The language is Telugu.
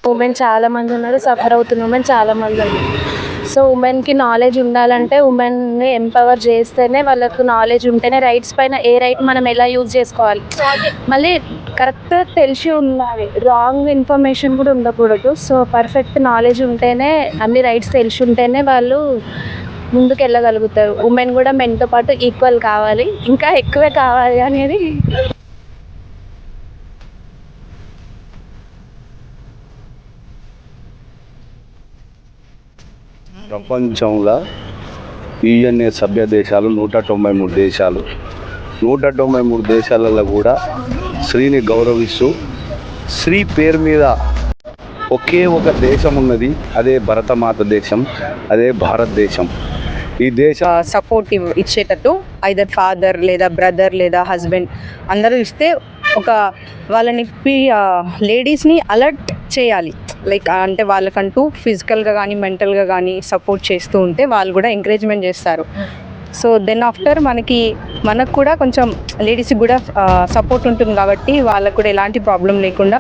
ఉమెన్ చాలామంది ఉన్నారు, సఫర్ అవుతున్న ఉమెన్ చాలామంది ఉన్నారు. సో ఉమెన్కి నాలెడ్జ్ ఉండాలంటే ఉమెన్ని ఎంపవర్ చేస్తేనే, వాళ్ళకు నాలెడ్జ్ ఉంటేనే రైట్స్ పైన ఏ రైట్ మనం ఎలా యూజ్ చేసుకోవాలి, మళ్ళీ కరెక్ట్ తెలిసి ఉండాలి, రాంగ్ ఇన్ఫర్మేషన్ కూడా ఉండకూడదు. సో పర్ఫెక్ట్ నాలెడ్జ్ ఉంటేనే, అన్ని రైట్స్ తెలిసి ఉంటేనే వాళ్ళు ముందుకు వెళ్ళగలుగుతారు. ఉమెన్ కూడా మెన్తో పాటు ఈక్వల్ కావాలి, ఇంకా ఎక్కువే కావాలి అనేది. ప్రపంచంలో యుఎన్ఏ సభ్య దేశాలు 193 దేశాలు. 193 దేశాలలో కూడా స్త్రీని గౌరవిస్తూ, స్త్రీ పేరు మీద ఒకే ఒక దేశం ఉన్నది, అదే భరతమాత దేశం, అదే భారతదేశం. ఈ సపోర్ట్ ఇచ్చేటట్టు ఐదర్ ఫాదర్ లేదా బ్రదర్ లేదా హస్బెండ్ అందరూ ఇస్తే, ఒక వాళ్ళని లేడీస్ని అలర్ట్ చేయాలి. లైక్ అంటే వాళ్ళకంటూ ఫిజికల్గా కానీ మెంటల్గా కానీ సపోర్ట్ చేస్తూ ఉంటే వాళ్ళు కూడా ఎంకరేజ్మెంట్ చేస్తారు. సో దెన్ ఆఫ్టర్ మనకు కూడా కొంచెం లేడీస్కి కూడా సపోర్ట్ ఉంటుంది కాబట్టి వాళ్ళకు కూడా ఎలాంటి ప్రాబ్లం లేకుండా